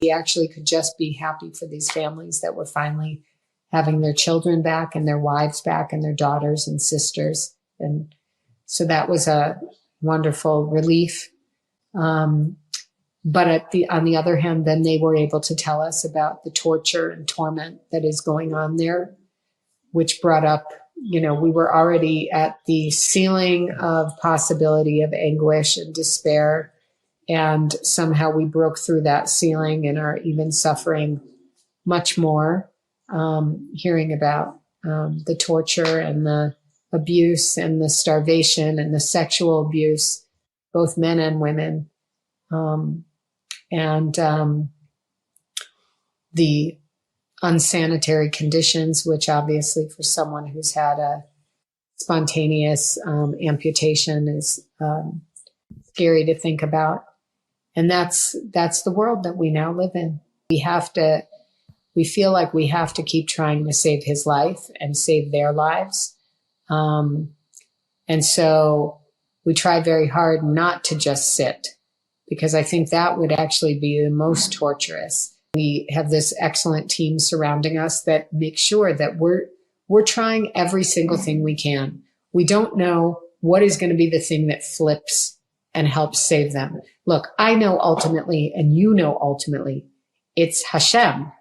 He actually could just be happy for these families that were finally having their children back and their wives back and their daughters and sisters. And so that was a wonderful relief. But on the other hand, then they were able to tell us about the torture and torment that is going on there, which brought up, we were already at the ceiling of possibility of anguish and despair. And somehow we broke through that ceiling and are even suffering much more, hearing about the torture and the abuse and the starvation and the sexual abuse, both men and women. And the unsanitary conditions, which obviously for someone who's had a spontaneous amputation is scary to think about. And that's the world that we now live in. We feel like we have to keep trying to save his life and save their lives. And so we try very hard not to just sit, because I think that would actually be the most torturous. We have this excellent team surrounding us that makes sure that we're trying every single thing we can. We don't know what is going to be the thing that flips and helps save them. Look, I know ultimately, and ultimately, it's Hashem,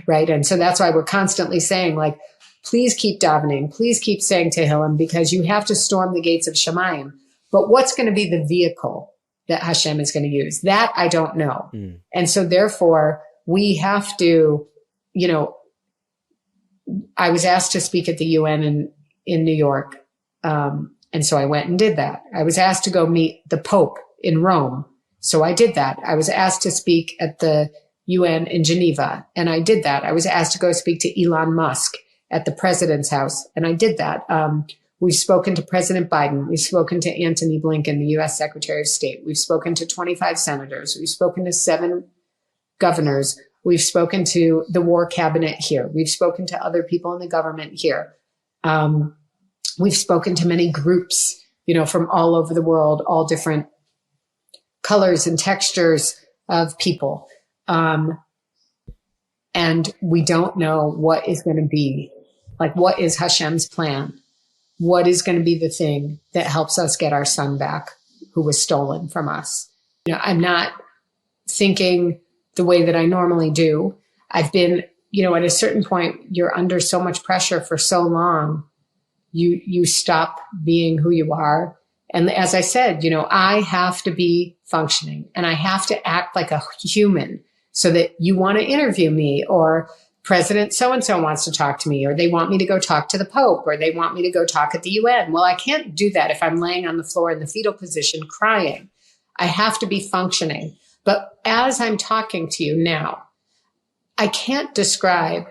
right? And so that's why we're constantly saying, like, please keep davening, please keep saying Tehillim, because you have to storm the gates of Shemayim. But what's going to be the vehicle that Hashem is going to use? That I don't know. And so therefore, we have to, I was asked to speak at the UN in New York. And so I went and did that. I was asked to go meet the Pope in Rome. So I did that. I was asked to speak at the UN in Geneva, and I did that. I was asked to go speak to Elon Musk at the president's house, and I did that. We've spoken to President Biden. We've spoken to Antony Blinken, the U.S. Secretary of State. We've spoken to 25 senators. We've spoken to 7 governors. We've spoken to the war cabinet here. We've spoken to other people in the government here. We've spoken to many groups, from all over the world, all different colors and textures of people. And we don't know what is going to be, like, what is Hashem's plan? What is going to be the thing that helps us get our son back, who was stolen from us? I'm not thinking the way that I normally do. I've been, at a certain point, you're under so much pressure for so long, you stop being who you are. And as I said, I have to be functioning and I have to act like a human so that you want to interview me, or President so-and-so wants to talk to me, or they want me to go talk to the Pope, or they want me to go talk at the UN. Well, I can't do that if I'm laying on the floor in the fetal position crying. I have to be functioning. But as I'm talking to you now, I can't describe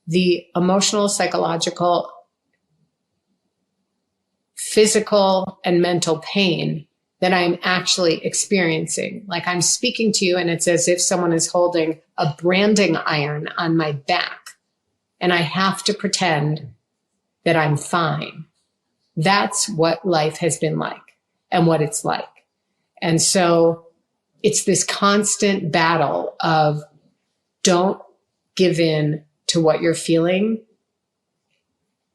the emotional, psychological, physical, and mental pain that I'm actually experiencing. Like, I'm speaking to you and it's as if someone is holding a branding iron on my back and I have to pretend that I'm fine. That's what life has been like and what it's like. And so it's this constant battle of don't give in to what you're feeling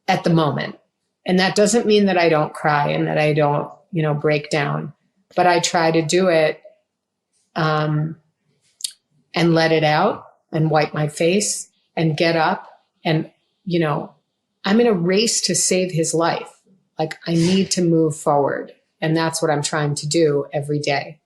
at the moment. And that doesn't mean that I don't cry and that I don't, break down, but I try to do it and let it out and wipe my face and get up. And, I'm in a race to save his life. Like, I need to move forward. And that's what I'm trying to do every day.